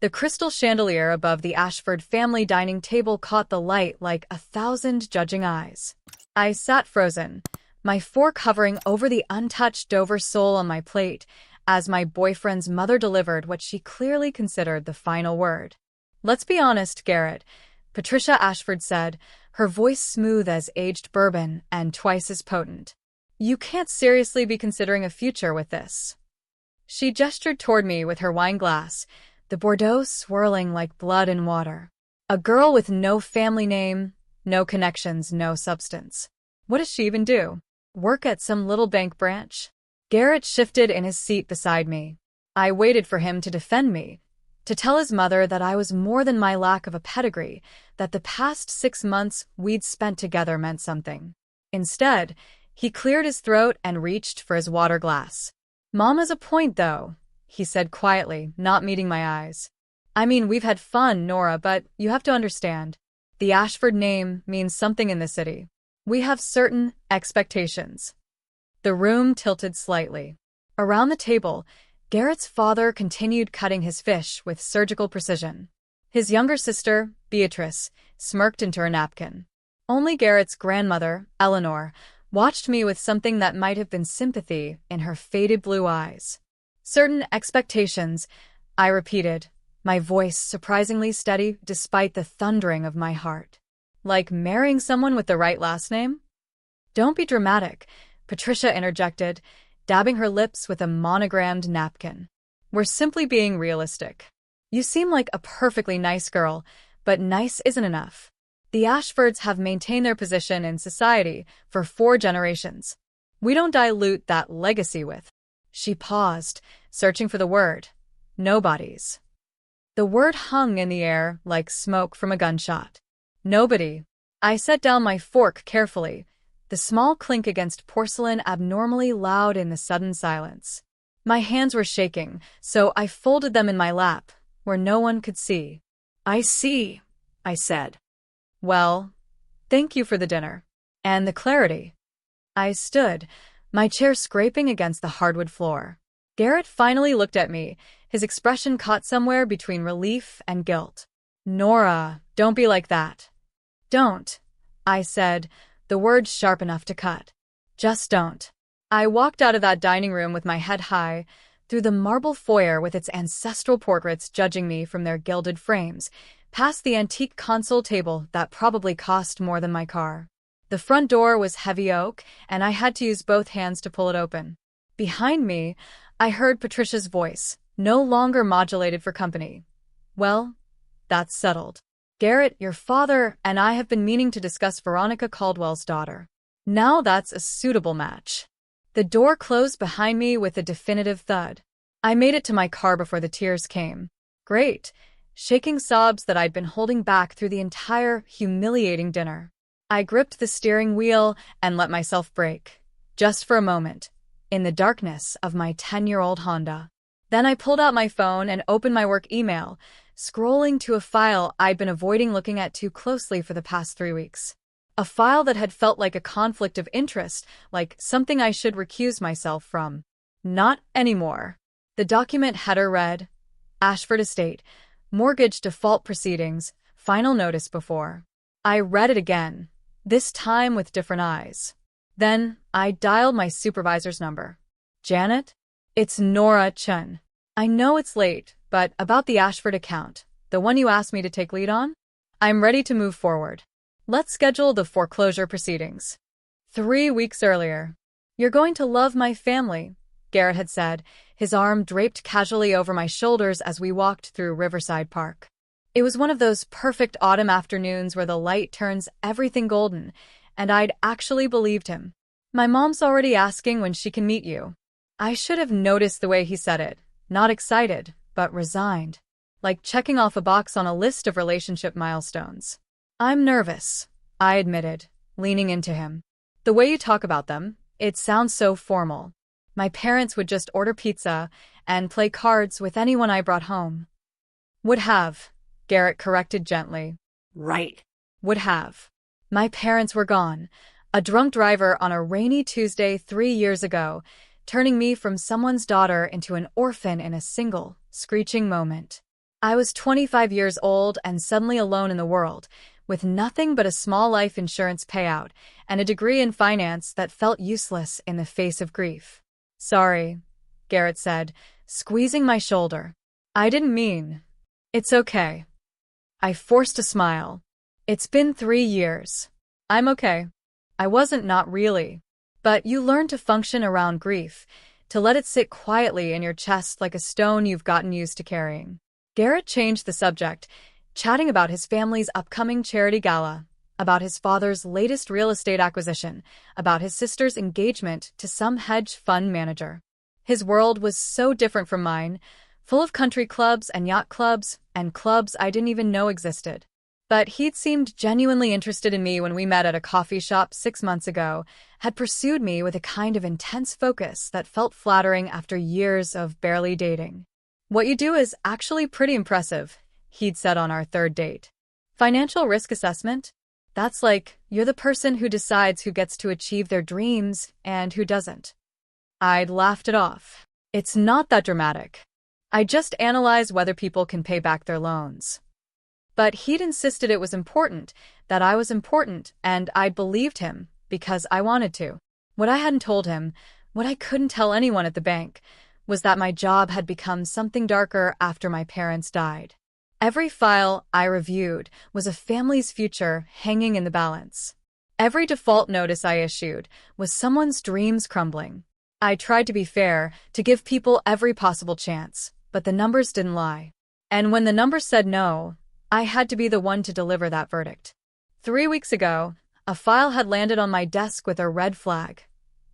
The crystal chandelier above the Ashford family dining table caught the light like 1,000 judging eyes. I sat frozen, my fork hovering over the untouched Dover sole on my plate, as my boyfriend's mother delivered what she clearly considered the final word. "Let's be honest, Garrett," Patricia Ashford said, her voice smooth as aged bourbon and twice as potent. "You can't seriously be considering a future with this." She gestured toward me with her wine glass, the Bordeaux swirling like blood in water. A girl with no family name, no connections, no substance. What does she even do? Work at some little bank branch? Garrett shifted in his seat beside me. I waited for him to defend me, to tell his mother that I was more than my lack of a pedigree, that the past 6 months we'd spent together meant something. Instead, he cleared his throat and reached for his water glass. "Mom has a point, though," he said quietly, not meeting my eyes. "I mean, we've had fun, Nora, but you have to understand. The Ashford name means something in the city. We have certain expectations." The room tilted slightly. Around the table, Garrett's father continued cutting his fish with surgical precision. His younger sister, Beatrice, smirked into her napkin. Only Garrett's grandmother, Eleanor, watched me with something that might have been sympathy in her faded blue eyes. "Certain expectations," I repeated, my voice surprisingly steady despite the thundering of my heart. "Like marrying someone with the right last name?" "Don't be dramatic," Patricia interjected, dabbing her lips with a monogrammed napkin. "We're simply being realistic. You seem like a perfectly nice girl, but nice isn't enough. The Ashfords have maintained their position in society for 4 generations. We don't dilute that legacy with—" She paused, searching for the word. "Nobodies." The word hung in the air like smoke from a gunshot. "Nobody." I set down my fork carefully, the small clink against porcelain abnormally loud in the sudden silence. My hands were shaking, so I folded them in my lap, where no one could see. "I see," I said. "Well, thank you for the dinner. And the clarity." I stood, my chair scraping against the hardwood floor. Garrett finally looked at me, his expression caught somewhere between relief and guilt. "Nora, don't be like that." "Don't," I said, the words sharp enough to cut. "Just don't." I walked out of that dining room with my head high, through the marble foyer with its ancestral portraits judging me from their gilded frames, past the antique console table that probably cost more than my car. The front door was heavy oak, and I had to use both hands to pull it open. Behind me, I heard Patricia's voice, no longer modulated for company. "Well, that's settled. Garrett, your father and I have been meaning to discuss Veronica Caldwell's daughter. Now that's a suitable match." The door closed behind me with a definitive thud. I made it to my car before the tears came. Great, shaking sobs that I'd been holding back through the entire humiliating dinner. I gripped the steering wheel and let myself break, just for a moment, in the darkness of my 10-year-old Honda. Then I pulled out my phone and opened my work email, scrolling to a file I'd been avoiding looking at too closely for the past 3 weeks. A file that had felt like a conflict of interest, like something I should recuse myself from. Not anymore. The document header read, "Ashford Estate, Mortgage Default Proceedings, Final Notice before." I read it again, this time with different eyes. Then I dialed my supervisor's number. "Janet? It's Nora Chun. I know it's late, but about the Ashford account, the one you asked me to take lead on? I'm ready to move forward. Let's schedule the foreclosure proceedings." 3 weeks earlier. "You're going to love my family," Garrett had said, his arm draped casually over my shoulders as we walked through Riverside Park. It was one of those perfect autumn afternoons where the light turns everything golden, and I'd actually believed him. "My mom's already asking when she can meet you." I should have noticed the way he said it, not excited, but resigned, like checking off a box on a list of relationship milestones. "I'm nervous," I admitted, leaning into him. "The way you talk about them, it sounds so formal. My parents would just order pizza and play cards with anyone I brought home." "Would have," Garrett corrected gently. "Right." "Would have. My parents were gone, a drunk driver on a rainy Tuesday 3 years ago, turning me from someone's daughter into an orphan in a single, screeching moment. I was 25 years old and suddenly alone in the world, with nothing but a small life insurance payout and a degree in finance that felt useless in the face of grief. Sorry, Garrett said, squeezing my shoulder. I didn't mean. It's okay. I forced a smile. It's been 3 years. I'm okay. I wasn't, not really. But you learn to function around grief, to let it sit quietly in your chest like a stone you've gotten used to carrying. Garrett changed the subject, chatting about his family's upcoming charity gala, about his father's latest real estate acquisition, about his sister's engagement to some hedge fund manager. His world was so different from mine, full of country clubs and yacht clubs and clubs I didn't even know existed. But he'd seemed genuinely interested in me when we met at a coffee shop 6 months ago, had pursued me with a kind of intense focus that felt flattering after years of barely dating. What you do is actually pretty impressive, he'd said on our third date. Financial risk assessment? That's like, you're the person who decides who gets to achieve their dreams and who doesn't. I'd laughed it off. It's not that dramatic. I just analyze whether people can pay back their loans. But he'd insisted it was important, that I was important, and I'd believed him, because I wanted to. What I hadn't told him, what I couldn't tell anyone at the bank, was that my job had become something darker after my parents died. Every file I reviewed was a family's future hanging in the balance. Every default notice I issued was someone's dreams crumbling. I tried to be fair, to give people every possible chance, but the numbers didn't lie. And when the numbers said no, I had to be the one to deliver that verdict. 3 weeks ago, a file had landed on my desk with a red flag.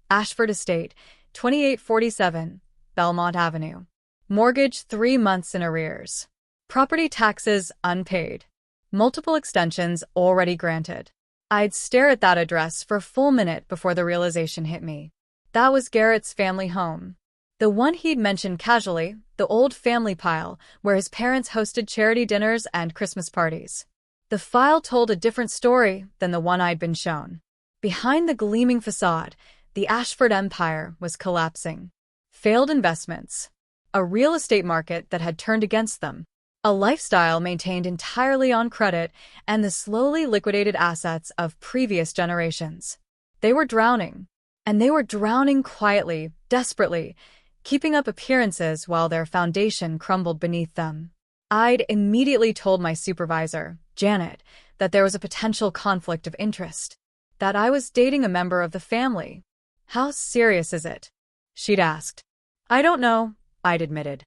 Ashford Estate, 2847, Belmont Avenue. Mortgage 3 months in arrears. Property taxes unpaid. Multiple extensions already granted. I'd stare at that address for a full minute before the realization hit me. That was Garrett's family home. The one he'd mentioned casually, the old family pile, where his parents hosted charity dinners and Christmas parties. The file told a different story than the one I'd been shown. Behind the gleaming facade, the Ashford empire was collapsing. Failed investments. A real estate market that had turned against them. A lifestyle maintained entirely on credit and the slowly liquidated assets of previous generations. They were drowning. And they were drowning quietly, desperately, keeping up appearances while their foundation crumbled beneath them. I'd immediately told my supervisor, Janet, that there was a potential conflict of interest, that I was dating a member of the family. How serious is it? She'd asked. I don't know, I'd admitted.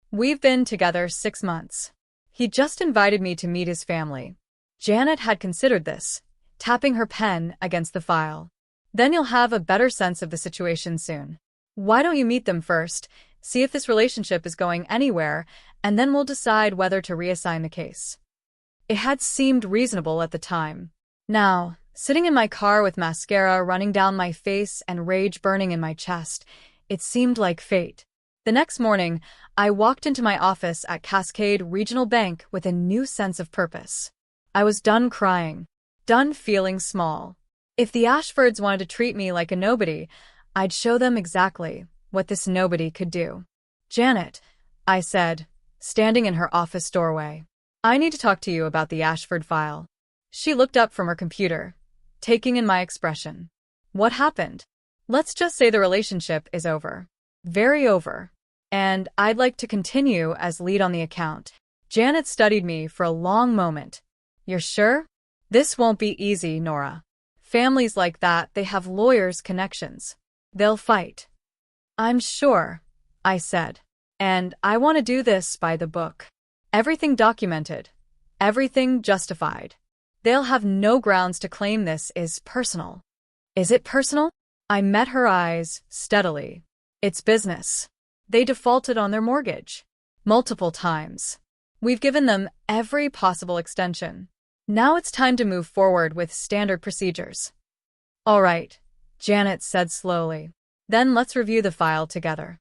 We've been together 6 months. He just invited me to meet his family. Janet had considered this, tapping her pen against the file. Then you'll have a better sense of the situation soon. Why don't you meet them first, see if this relationship is going anywhere, and then we'll decide whether to reassign the case. It had seemed reasonable at the time. Now, sitting in my car with mascara running down my face and rage burning in my chest, it seemed like fate. The next morning, I walked into my office at Cascade Regional Bank with a new sense of purpose. I was done crying, done feeling small. If the Ashfords wanted to treat me like a nobody, I'd show them exactly what this nobody could do. Janet, I said, standing in her office doorway, I need to talk to you about the Ashford file. She looked up from her computer, taking in my expression. What happened? Let's just say the relationship is over. Very over. And I'd like to continue as lead on the account. Janet studied me for a long moment. You're sure? This won't be easy, Nora. Families like that, they have lawyers' connections. They'll fight. I'm sure, I said. And I want to do this by the book. Everything documented. Everything justified. They'll have no grounds to claim this is personal. Is it personal? I met her eyes steadily. It's business. They defaulted on their mortgage. Multiple times. We've given them every possible extension. Now it's time to move forward with standard procedures. All right, Janet said slowly. Then let's review the file together.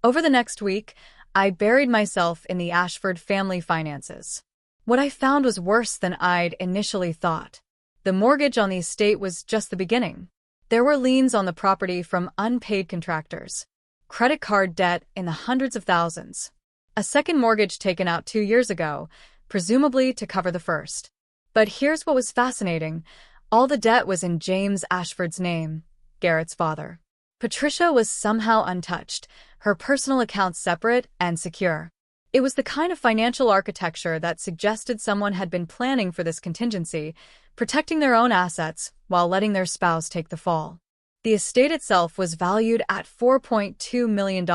Over the next week, I buried myself in the Ashford family finances. What I found was worse than I'd initially thought. The mortgage on the estate was just the beginning. There were liens on the property from unpaid contractors. Credit card debt in the hundreds of thousands. A second mortgage taken out 2 years ago, presumably to cover the first. But here's what was fascinating. All the debt was in James Ashford's name, Garrett's father. Patricia was somehow untouched, her personal accounts separate and secure. It was the kind of financial architecture that suggested someone had been planning for this contingency, protecting their own assets while letting their spouse take the fall. The estate itself was valued at $4.2 million,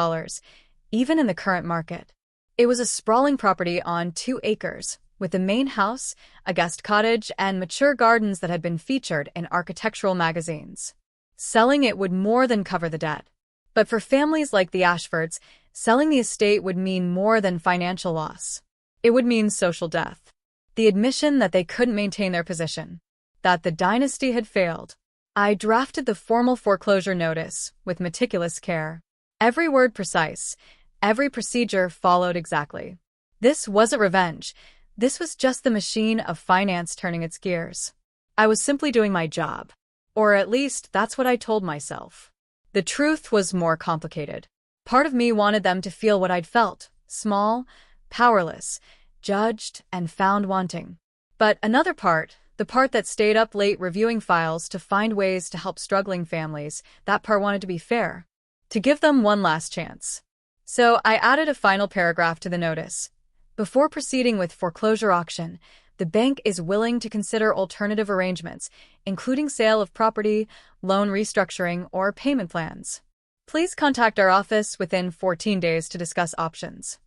even in the current market. It was a sprawling property on 2 acres, with the main house, a guest cottage, and mature gardens that had been featured in architectural magazines. Selling it would more than cover the debt. But for families like the Ashfords, selling the estate would mean more than financial loss. It would mean social death. The admission that they couldn't maintain their position. That the dynasty had failed. I drafted the formal foreclosure notice with meticulous care. Every word precise. Every procedure followed exactly. This wasn't revenge. This was just the machine of finance turning its gears. I was simply doing my job. Or at least, that's what I told myself. The truth was more complicated. Part of me wanted them to feel what I'd felt, small, powerless, judged, and found wanting. But another part, the part that stayed up late reviewing files to find ways to help struggling families, that part wanted to be fair. To give them one last chance. So I added a final paragraph to the notice. Before proceeding with foreclosure auction, the bank is willing to consider alternative arrangements, including sale of property, loan restructuring, or payment plans. Please contact our office within 14 days to discuss options.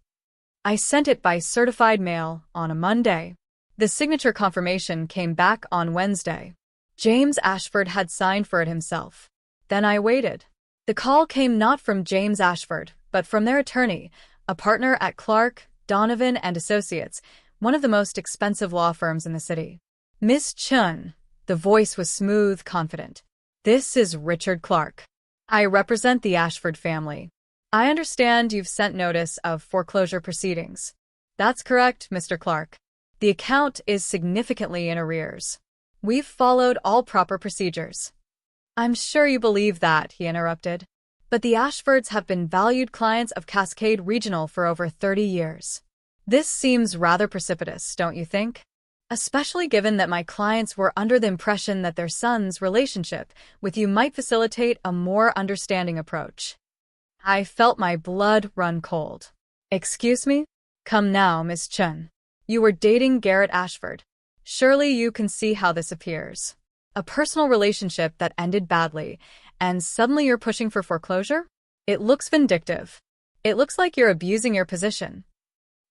I sent it by certified mail on a Monday. The signature confirmation came back on Wednesday. James Ashford had signed for it himself. Then I waited. The call came not from James Ashford, but from their attorney, a partner at Clark, Donovan and Associates, one of the most expensive law firms in the city. Miss Chun, the voice was smooth, confident. This is Richard Clark. I represent the Ashford family. I understand you've sent notice of foreclosure proceedings. That's correct, Mr. Clark. The account is significantly in arrears. We've followed all proper procedures. I'm sure you believe that, he interrupted. But the Ashfords have been valued clients of Cascade Regional for over 30 years. This seems rather precipitous, don't you think? Especially given that my clients were under the impression that their son's relationship with you might facilitate a more understanding approach. I felt my blood run cold. Excuse me? Come now, Miss Chun. You were dating Garrett Ashford. Surely you can see how this appears. A personal relationship that ended badly, and suddenly you're pushing for foreclosure? It looks vindictive. It looks like you're abusing your position.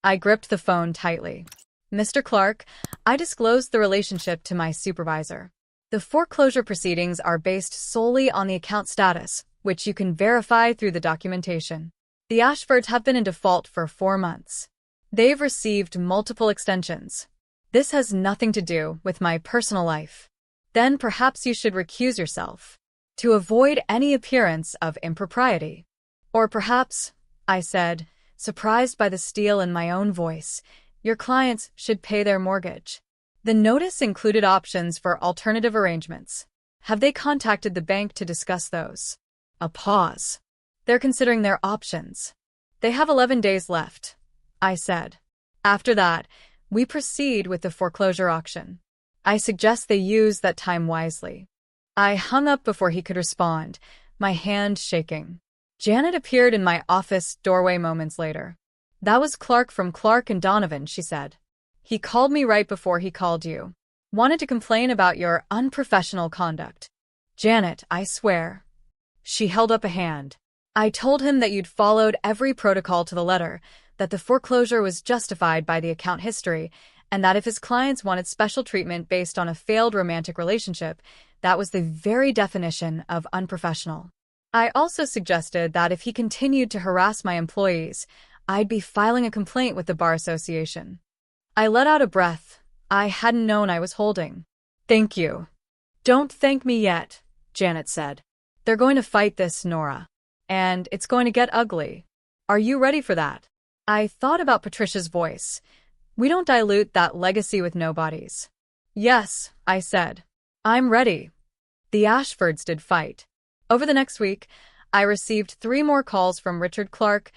I gripped the phone tightly. Mr. Clark, I disclosed the relationship to my supervisor. The foreclosure proceedings are based solely on the account status, which you can verify through the documentation. The Ashfords have been in default for 4 months. They've received multiple extensions. This has nothing to do with my personal life. Then perhaps you should recuse yourself, to avoid any appearance of impropriety. Or perhaps, I said, surprised by the steel in my own voice, your clients should pay their mortgage. The notice included options for alternative arrangements. Have they contacted the bank to discuss those? A pause. They're considering their options. They have 11 days left, I said. After that, we proceed with the foreclosure auction. I suggest they use that time wisely. I hung up before he could respond, my hand shaking. Janet appeared in my office doorway moments later. That was Clark from Clark and Donovan, she said. He called me right before he called you. Wanted to complain about your unprofessional conduct. Janet, I swear. She held up a hand. I told him that you'd followed every protocol to the letter, that the foreclosure was justified by the account history, and that if his clients wanted special treatment based on a failed romantic relationship, that was the very definition of unprofessional. I also suggested that if he continued to harass my employees, I'd be filing a complaint with the Bar Association. I let out a breath I hadn't known I was holding. Thank you. Don't thank me yet, Janet said. They're going to fight this, Nora. And it's going to get ugly. Are you ready for that? I thought about Patricia's voice. We don't dilute that legacy with nobodies. Yes, I said. I'm ready. The Ashfords did fight. Over the next week, I received 3 more calls from Richard Clark,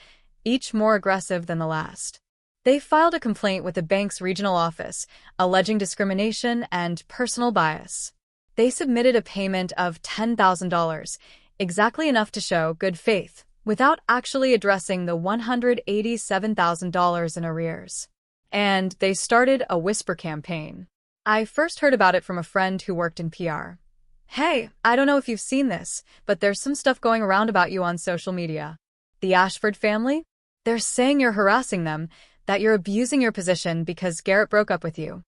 each more aggressive than the last. They filed a complaint with the bank's regional office, alleging discrimination and personal bias. They submitted a payment of $10,000, exactly enough to show good faith, without actually addressing the $187,000 in arrears. And they started a whisper campaign. I first heard about it from a friend who worked in PR. Hey, I don't know if you've seen this, but there's some stuff going around about you on social media. The Ashford family? They're saying you're harassing them, that you're abusing your position because Garrett broke up with you.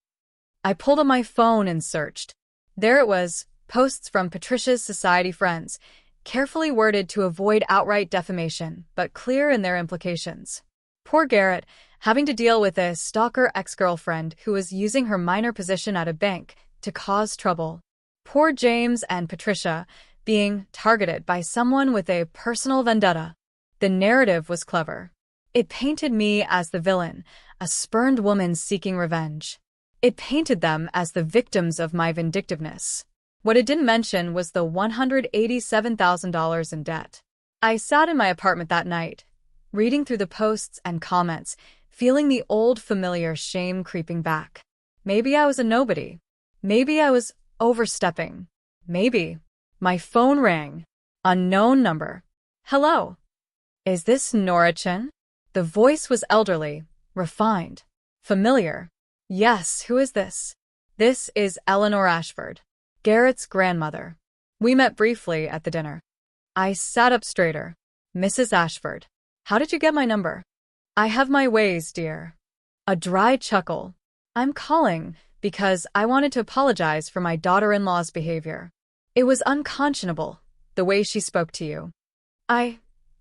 I pulled up my phone and searched. There it was, posts from Patricia's society friends, carefully worded to avoid outright defamation, but clear in their implications. Poor Garrett, having to deal with a stalker ex-girlfriend who was using her minor position at a bank to cause trouble. Poor James and Patricia, being targeted by someone with a personal vendetta. The narrative was clever. It painted me as the villain, a spurned woman seeking revenge. It painted them as the victims of my vindictiveness. What it didn't mention was the $187,000 in debt. I sat in my apartment that night, reading through the posts and comments, feeling the old familiar shame creeping back. Maybe I was a nobody. Maybe I was overstepping. Maybe. My phone rang. Unknown number. Hello. Is this Nora Chen? The voice was elderly, refined, familiar. Yes, who is this? This is Eleanor Ashford, Garrett's grandmother. We met briefly at the dinner. I sat up straighter. Mrs. Ashford, how did you get my number? I have my ways, dear. A dry chuckle. I'm calling because I wanted to apologize for my daughter-in-law's behavior. It was unconscionable, the way she spoke to you.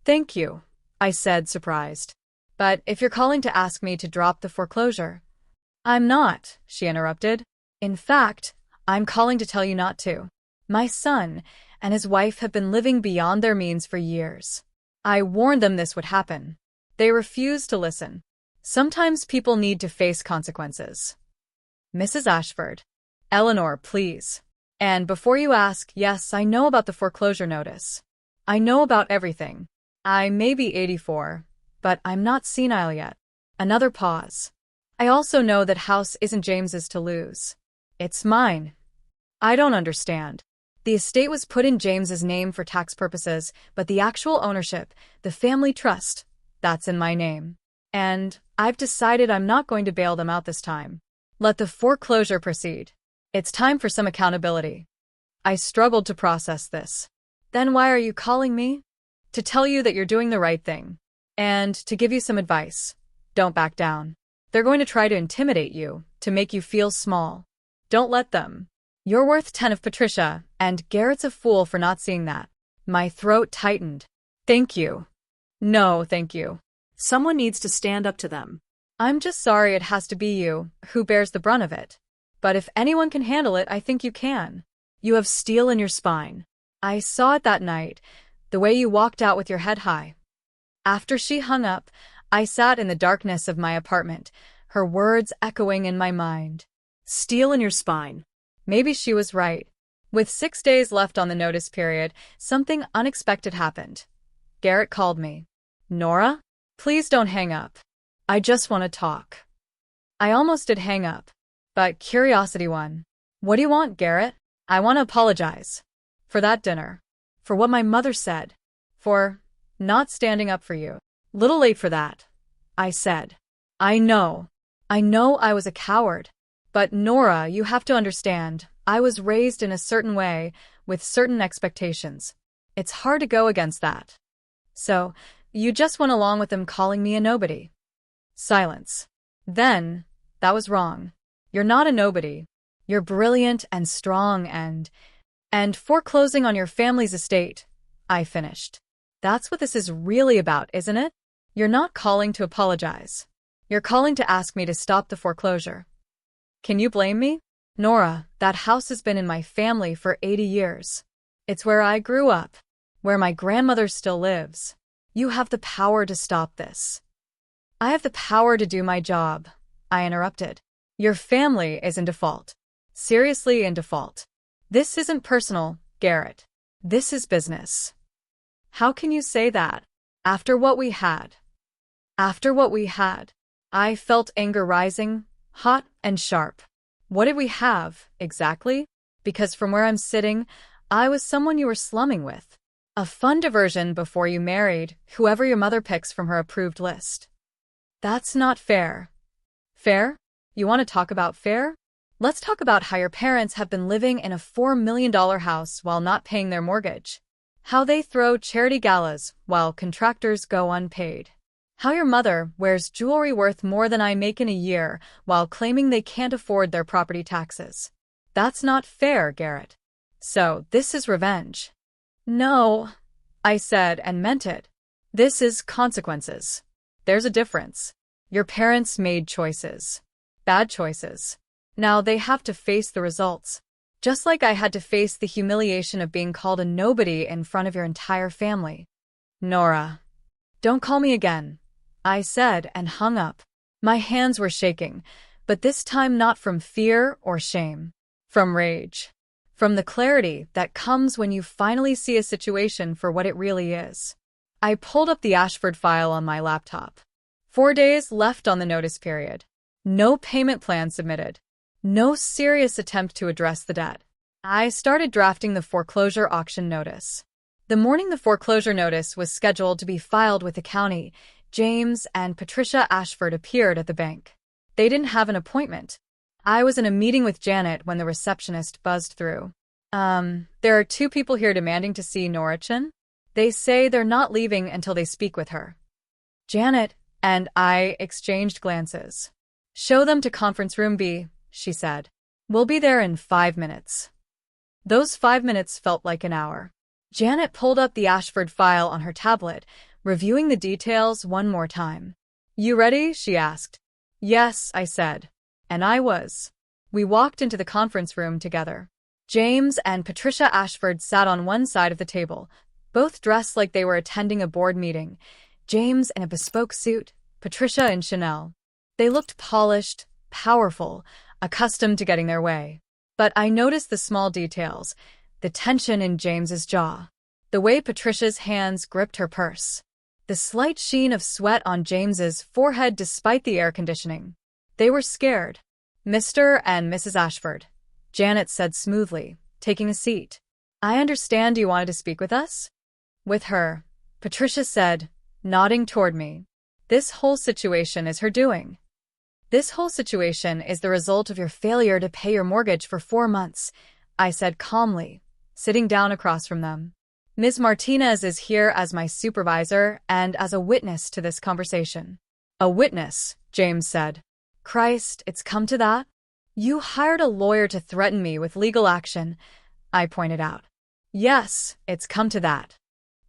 Thank you, I said, surprised. But if you're calling to ask me to drop the foreclosure. I'm not, she interrupted. In fact, I'm calling to tell you not to. My son and his wife have been living beyond their means for years. I warned them this would happen. They refused to listen. Sometimes people need to face consequences. Mrs. Ashford. Eleanor, please. And before you ask, yes, I know about the foreclosure notice. I know about everything. I may be 84. But I'm not senile yet. Another pause. I also know that house isn't James's to lose. It's mine. I don't understand. The estate was put in James's name for tax purposes, but the actual ownership, the family trust, that's in my name. And I've decided I'm not going to bail them out this time. Let the foreclosure proceed. It's time for some accountability. I struggled to process this. Then why are you calling me? To tell you that you're doing the right thing. And to give you some advice. Don't back down. They're going to try to intimidate you, to make you feel small. Don't let them. You're worth 10 of Patricia, and Garrett's a fool for not seeing that. My throat tightened. Thank you. No, thank you. Someone needs to stand up to them. I'm just sorry it has to be you, who bears the brunt of it. But if anyone can handle it, I think you can. You have steel in your spine. I saw it that night, the way you walked out with your head high. After she hung up, I sat in the darkness of my apartment, her words echoing in my mind. Steel in your spine. Maybe she was right. With 6 days left on the notice period, something unexpected happened. Garrett called me. Nora? Please don't hang up. I just want to talk. I almost did hang up, but curiosity won. What do you want, Garrett? I want to apologize. For that dinner. For what my mother said. For not standing up for you. Little late for that, I said. I know I was a coward. But Nora, you have to understand, I was raised in a certain way, with certain expectations. It's hard to go against that. So, you just went along with them calling me a nobody. Silence. Then, that was wrong. You're not a nobody. You're brilliant and strong and foreclosing on your family's estate, I finished. That's what this is really about, isn't it? You're not calling to apologize. You're calling to ask me to stop the foreclosure. Can you blame me? Nora, that house has been in my family for 80 years. It's where I grew up, where my grandmother still lives. You have the power to stop this. I have the power to do my job, I interrupted. Your family is in default. Seriously in default. This isn't personal, Garrett. This is business. How can you say that? After what we had. After what we had, I felt anger rising, hot and sharp. What did we have, exactly? Because from where I'm sitting, I was someone you were slumming with. A fun diversion before you married whoever your mother picks from her approved list. That's not fair. Fair? You want to talk about fair? Let's talk about how your parents have been living in a $4 million house while not paying their mortgage. How they throw charity galas while contractors go unpaid. How your mother wears jewelry worth more than I make in a year while claiming they can't afford their property taxes. That's not fair, Garrett. So, this is revenge. No, I said and meant it. This is consequences. There's a difference. Your parents made choices. Bad choices. Now they have to face the results. Just like I had to face the humiliation of being called a nobody in front of your entire family. Nora. Don't call me again, I said and hung up. My hands were shaking, but this time not from fear or shame. From rage. From the clarity that comes when you finally see a situation for what it really is. I pulled up the Ashford file on my laptop. 4 days left on the notice period. No payment plan submitted. No serious attempt to address the debt. I started drafting the foreclosure auction notice. The morning the foreclosure notice was scheduled to be filed with the county, James and Patricia Ashford appeared at the bank. They didn't have an appointment. I was in a meeting with Janet when the receptionist buzzed through. There are 2 people here demanding to see Norichin. They say they're not leaving until they speak with her. Janet and I exchanged glances. Show them to conference room B, she said. We'll be there in 5 minutes. Those 5 minutes felt like an hour. Janet pulled up the Ashford file on her tablet, reviewing the details one more time. You ready? She asked. Yes, I said. And I was. We walked into the conference room together. James and Patricia Ashford sat on one side of the table, both dressed like they were attending a board meeting. James in a bespoke suit, Patricia in Chanel. They looked polished, powerful, accustomed to getting their way. But I noticed the small details, the tension in James's jaw, the way Patricia's hands gripped her purse, the slight sheen of sweat on James's forehead despite the air conditioning. They were scared. Mr. and Mrs. Ashford, Janet said smoothly, taking a seat. I understand you wanted to speak with us? With her, Patricia said, nodding toward me. This whole situation is her doing. This whole situation is the result of your failure to pay your mortgage for 4 months, I said calmly, sitting down across from them. Ms. Martinez is here as my supervisor and as a witness to this conversation. A witness, James said. Christ, it's come to that? You hired a lawyer to threaten me with legal action, I pointed out. Yes, it's come to that.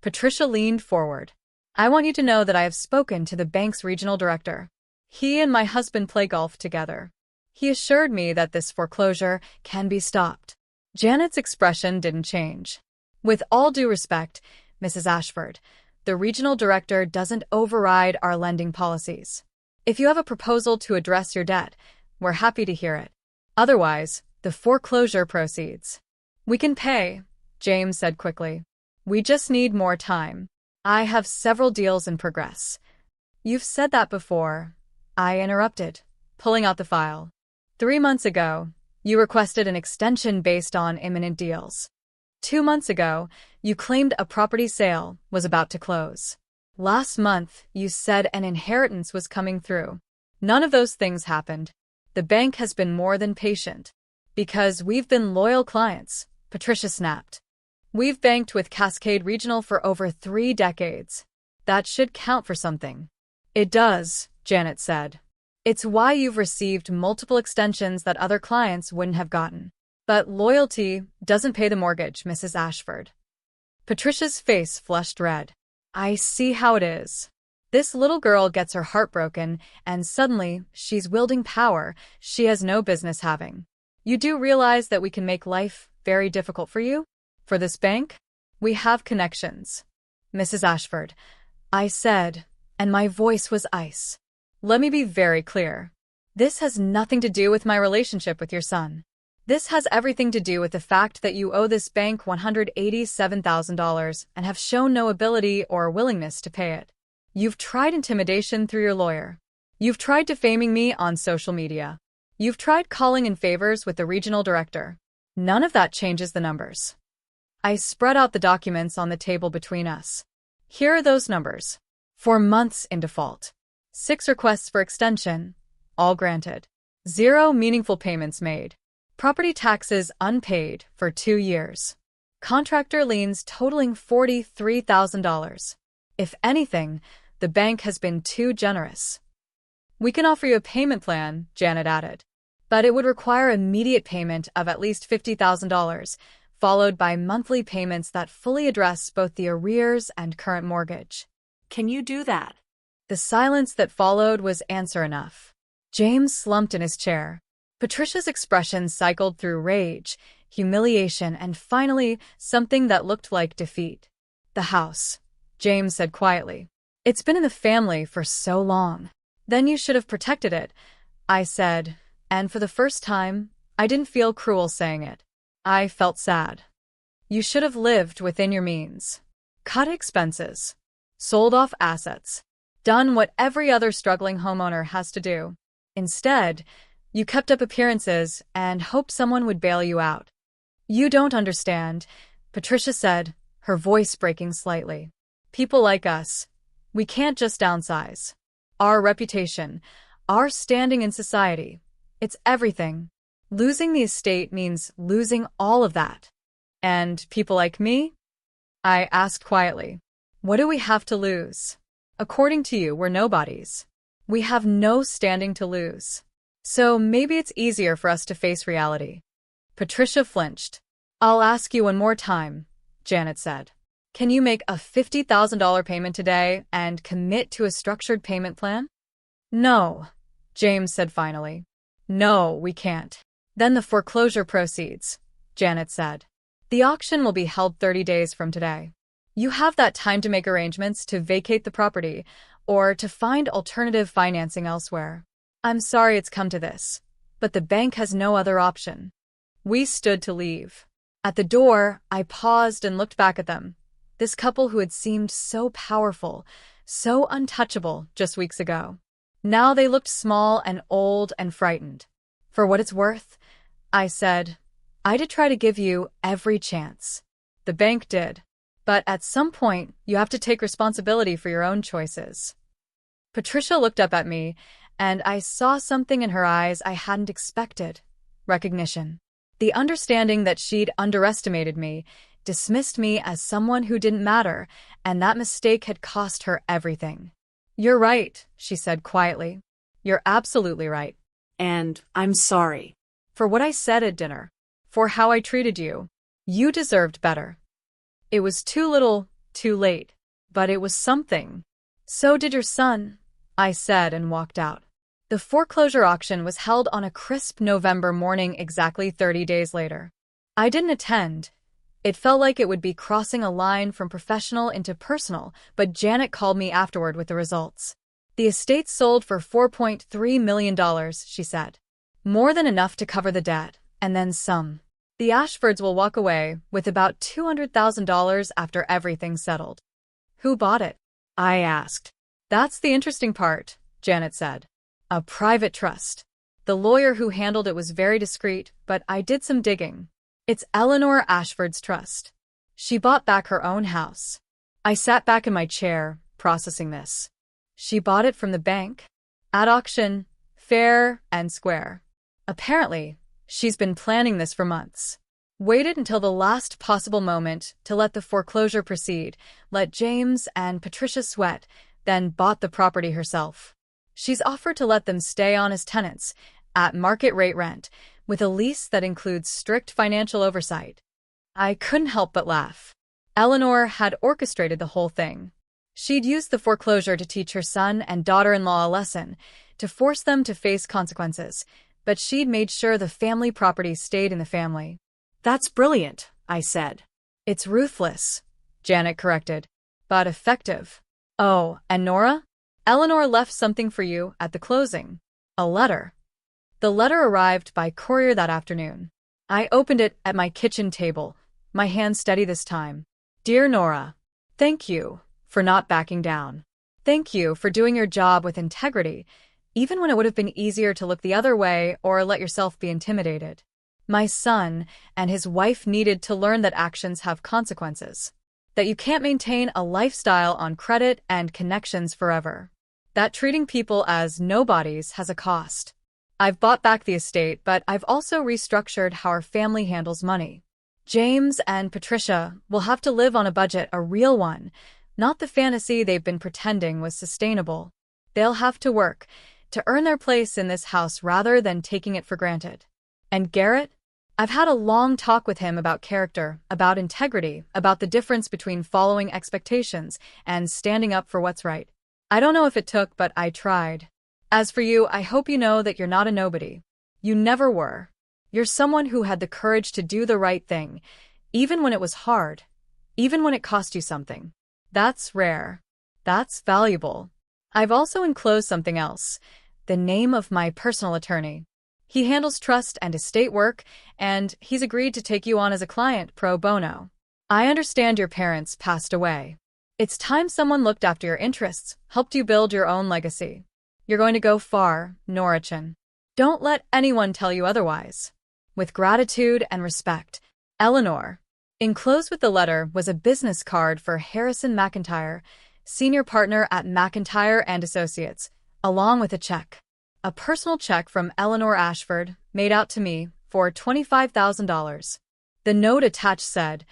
Patricia leaned forward. I want you to know that I have spoken to the bank's regional director. He and my husband play golf together. He assured me that this foreclosure can be stopped. Janet's expression didn't change. With all due respect, Mrs. Ashford, the regional director doesn't override our lending policies. If you have a proposal to address your debt, we're happy to hear it. Otherwise, the foreclosure proceeds. We can pay, James said quickly. We just need more time. I have several deals in progress. You've said that before, I interrupted, pulling out the file. 3 months ago, you requested an extension based on imminent deals. 2 months ago, you claimed a property sale was about to close. Last month, you said an inheritance was coming through. None of those things happened. The bank has been more than patient. Because we've been loyal clients, Patricia snapped. We've banked with Cascade Regional for over 3 decades. That should count for something. It does, Janet said. It's why you've received multiple extensions that other clients wouldn't have gotten. But loyalty doesn't pay the mortgage, Mrs. Ashford. Patricia's face flushed red. I see how it is. This little girl gets her heart broken, and suddenly she's wielding power she has no business having. You do realize that we can make life very difficult for you? For this bank? We have connections. Mrs. Ashford, I said, and my voice was ice. Let me be very clear. This has nothing to do with my relationship with your son. This has everything to do with the fact that you owe this bank $187,000 and have shown no ability or willingness to pay it. You've tried intimidation through your lawyer. You've tried defaming me on social media. You've tried calling in favors with the regional director. None of that changes the numbers. I spread out the documents on the table between us. Here are those numbers. 4 months in default. 6 requests for extension, all granted. 0 meaningful payments made. Property taxes unpaid for 2 years. Contractor liens totaling $43,000. If anything, the bank has been too generous. We can offer you a payment plan, Janet added, but it would require immediate payment of at least $50,000, followed by monthly payments that fully address both the arrears and current mortgage. Can you do that? The silence that followed was answer enough. James slumped in his chair. Patricia's expression cycled through rage, humiliation, and finally, something that looked like defeat. The house, James said quietly. It's been in the family for so long. Then you should have protected it, I said, and for the first time, I didn't feel cruel saying it. I felt sad. You should have lived within your means. Cut expenses. Sold off assets. Done what every other struggling homeowner has to do. Instead, you kept up appearances and hoped someone would bail you out. You don't understand, Patricia said, her voice breaking slightly. People like us, we can't just downsize. Our reputation, our standing in society, it's everything. Losing the estate means losing all of that. And people like me? I asked quietly. What do we have to lose? According to you, we're nobodies. We have no standing to lose. So maybe it's easier for us to face reality. Patricia flinched. I'll ask you one more time, Janet said. Can you make a $50,000 payment today and commit to a structured payment plan? No, James said finally. No, we can't. Then the foreclosure proceeds, Janet said. The auction will be held 30 days from today. You have that time to make arrangements to vacate the property or to find alternative financing elsewhere. I'm sorry it's come to this, but the bank has no other option. We stood to leave. At the door, I paused and looked back at them. This couple who had seemed so powerful, so untouchable just weeks ago. Now they looked small and old and frightened. For what it's worth, I said, I did try to give you every chance. The bank did. But at some point, you have to take responsibility for your own choices. Patricia looked up at me, and I saw something in her eyes I hadn't expected. Recognition. The understanding that she'd underestimated me, dismissed me as someone who didn't matter, and that mistake had cost her everything. You're right, she said quietly. You're absolutely right. And I'm sorry. For what I said at dinner. For how I treated you. You deserved better. It was too little, too late. But it was something. So did your son, I said and walked out. The foreclosure auction was held on a crisp November morning exactly 30 days later. I didn't attend. It felt like it would be crossing a line from professional into personal, but Janet called me afterward with the results. The estate sold for $4.3 million, she said. More than enough to cover the debt, and then some. The Ashfords will walk away with about $200,000 after everything's settled. Who bought it? I asked. That's the interesting part, Janet said. A private trust. The lawyer who handled it was very discreet, but I did some digging. It's Eleanor Ashford's trust. She bought back her own house. I sat back in my chair, processing this. She bought it from the bank? At auction, fair and square. Apparently, she's been planning this for months. Waited until the last possible moment to let the foreclosure proceed, let James and Patricia sweat, then bought the property herself. She's offered to let them stay on as tenants, at market rate rent, with a lease that includes strict financial oversight. I couldn't help but laugh. Eleanor had orchestrated the whole thing. She'd used the foreclosure to teach her son and daughter-in-law a lesson, to force them to face consequences, but she'd made sure the family property stayed in the family. That's brilliant, I said. It's ruthless, Janet corrected, but effective. Oh, and Nora? Eleanor left something for you at the closing. A letter. The letter arrived by courier that afternoon. I opened it at my kitchen table, my hand steady this time. Dear Nora, thank you for not backing down. Thank you for doing your job with integrity, even when it would have been easier to look the other way or let yourself be intimidated. My son and his wife needed to learn that actions have consequences, that you can't maintain a lifestyle on credit and connections forever, that treating people as nobodies has a cost. I've bought back the estate, but I've also restructured how our family handles money. James and Patricia will have to live on a budget, a real one, not the fantasy they've been pretending was sustainable. They'll have to work to earn their place in this house rather than taking it for granted. And Garrett? I've had a long talk with him about character, about integrity, about the difference between following expectations and standing up for what's right. I don't know if it took, but I tried. As for you, I hope you know that you're not a nobody. You never were. You're someone who had the courage to do the right thing, even when it was hard, even when it cost you something. That's rare. That's valuable. I've also enclosed something else, the name of my personal attorney. He handles trust and estate work, and he's agreed to take you on as a client pro bono. I understand your parents passed away. It's time someone looked after your interests, helped you build your own legacy. You're going to go far, Norichin. Don't let anyone tell you otherwise. With gratitude and respect, Eleanor. Enclosed with the letter was a business card for Harrison McIntyre, senior partner at McIntyre and Associates, along with a check. A personal check from Eleanor Ashford, made out to me, for $25,000. The note attached said,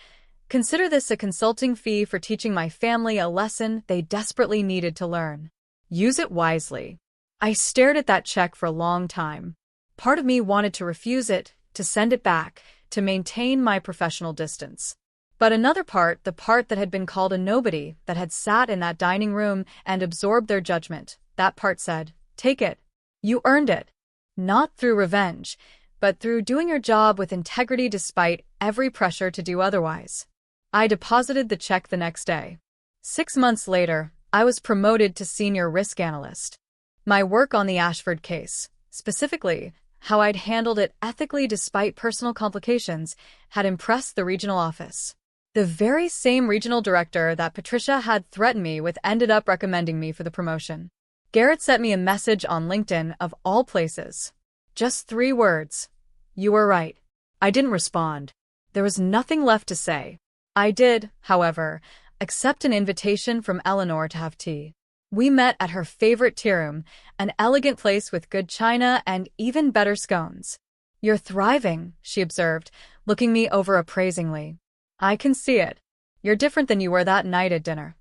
"Consider this a consulting fee for teaching my family a lesson they desperately needed to learn. Use it wisely." I stared at that check for a long time. Part of me wanted to refuse it, to send it back, to maintain my professional distance. But another part, the part that had been called a nobody, that had sat in that dining room and absorbed their judgment, that part said, "Take it. You earned it." Not through revenge, but through doing your job with integrity despite every pressure to do otherwise. I deposited the check the next day. 6 months later, I was promoted to senior risk analyst. My work on the Ashford case, specifically how I'd handled it ethically despite personal complications, had impressed the regional office. The very same regional director that Patricia had threatened me with ended up recommending me for the promotion. Garrett sent me a message on LinkedIn of all places. Just 3 words. "You were right." I didn't respond. There was nothing left to say. I did, however, accept an invitation from Eleanor to have tea. We met at her favorite tea room, an elegant place with good china and even better scones. "You're thriving," she observed, looking me over appraisingly. "I can see it. You're different than you were that night at dinner."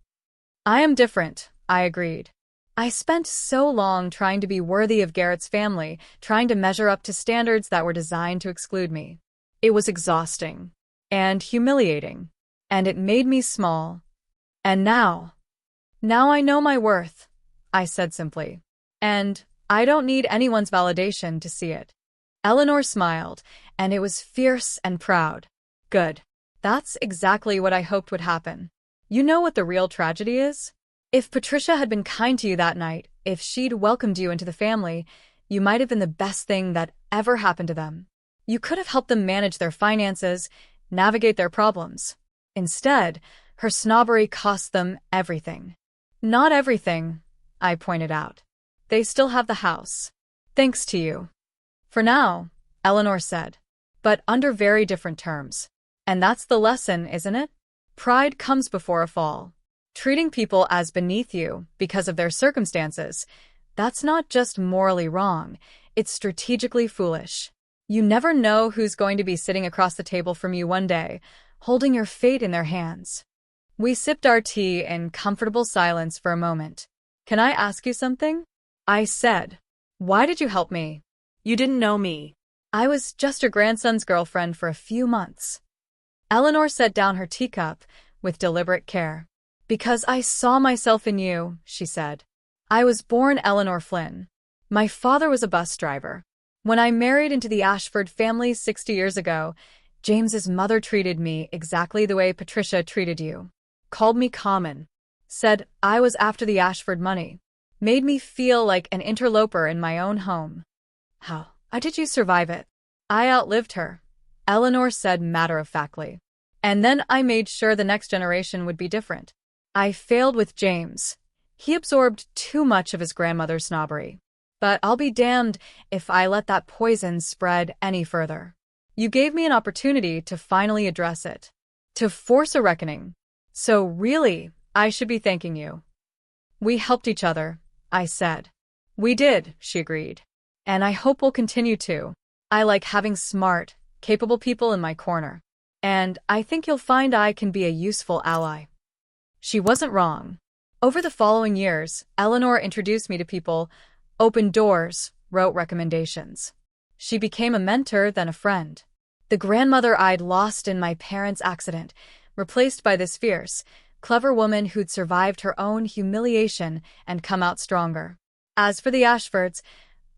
"I am different," I agreed. I spent so long trying to be worthy of Garrett's family, trying to measure up to standards that were designed to exclude me. It was exhausting and humiliating, and it made me small. And now I know my worth, I said simply. And I don't need anyone's validation to see it. Eleanor smiled, and it was fierce and proud. Good. That's exactly what I hoped would happen. You know what the real tragedy is? If Patricia had been kind to you that night, if she'd welcomed you into the family, you might have been the best thing that ever happened to them. You could have helped them manage their finances, navigate their problems. Instead, her snobbery cost them everything. Not everything, I pointed out. They still have the house. Thanks to you. For now, Eleanor said, but under very different terms. And that's the lesson, isn't it? Pride comes before a fall. Treating people as beneath you because of their circumstances, that's not just morally wrong, it's strategically foolish. You never know who's going to be sitting across the table from you one day, holding your fate in their hands. We sipped our tea in comfortable silence for a moment. Can I ask you something? I said. Why did you help me? You didn't know me. I was just your grandson's girlfriend for a few months. Eleanor set down her teacup with deliberate care. Because I saw myself in you, she said. I was born Eleanor Flynn. My father was a bus driver. When I married into the Ashford family 60 years ago, James's mother treated me exactly the way Patricia treated you. Called me common. Said I was after the Ashford money. Made me feel like an interloper in my own home. How did you survive it? I outlived her, Eleanor said matter-of-factly. And then I made sure the next generation would be different. I failed with James. He absorbed too much of his grandmother's snobbery. But I'll be damned if I let that poison spread any further. You gave me an opportunity to finally address it, to force a reckoning. So really, I should be thanking you. We helped each other, I said. We did, she agreed. And I hope we'll continue to. I like having smart, capable people in my corner. And I think you'll find I can be a useful ally. She wasn't wrong. Over the following years, Eleanor introduced me to people, opened doors, wrote recommendations. She became a mentor, then a friend. The grandmother I'd lost in my parents' accident, replaced by this fierce, clever woman who'd survived her own humiliation and come out stronger. As for the Ashfords,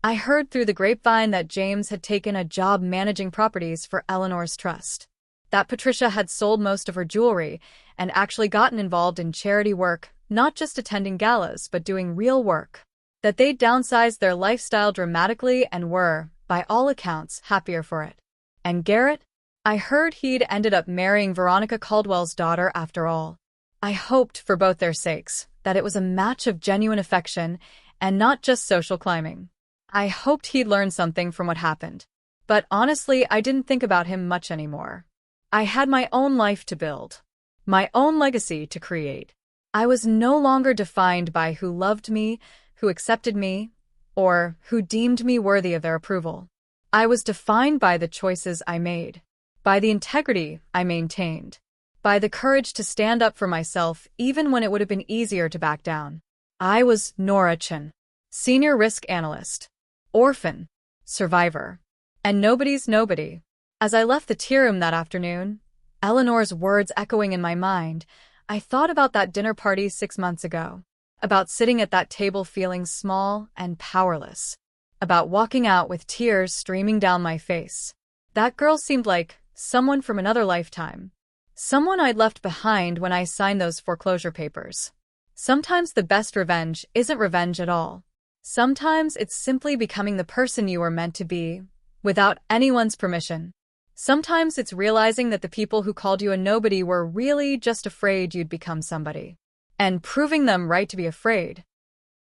I heard through the grapevine that James had taken a job managing properties for Eleanor's trust. That Patricia had sold most of her jewelry and actually gotten involved in charity work, not just attending galas but doing real work. That they'd downsized their lifestyle dramatically and were, by all accounts, happier for it. And Garrett? I heard he'd ended up marrying Veronica Caldwell's daughter after all. I hoped, for both their sakes, that it was a match of genuine affection and not just social climbing. I hoped he'd learned something from what happened. But honestly, I didn't think about him much anymore. I had my own life to build, my own legacy to create. I was no longer defined by who loved me, who accepted me, or who deemed me worthy of their approval. I was defined by the choices I made, by the integrity I maintained, by the courage to stand up for myself even when it would have been easier to back down. I was Nora Chen, senior risk analyst, orphan, survivor, and nobody's nobody. As I left the tea room that afternoon, Eleanor's words echoing in my mind, I thought about that dinner party 6 months ago, about sitting at that table feeling small and powerless, about walking out with tears streaming down my face. That girl seemed like someone from another lifetime, someone I'd left behind when I signed those foreclosure papers. Sometimes the best revenge isn't revenge at all. Sometimes it's simply becoming the person you were meant to be, without anyone's permission. Sometimes it's realizing that the people who called you a nobody were really just afraid you'd become somebody, and proving them right to be afraid.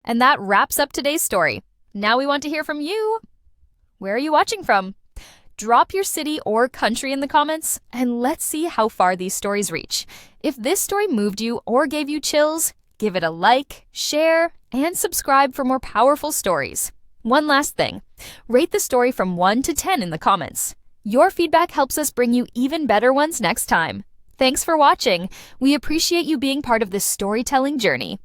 And that wraps up today's story. Now we want to hear from you. Where are you watching from? Drop your city or country in the comments, and let's see how far these stories reach. If this story moved you or gave you chills, give it a like, share, and subscribe for more powerful stories. One last thing, rate the story from 1 to 10 in the comments. Your feedback helps us bring you even better ones next time. Thanks for watching. We appreciate you being part of this storytelling journey.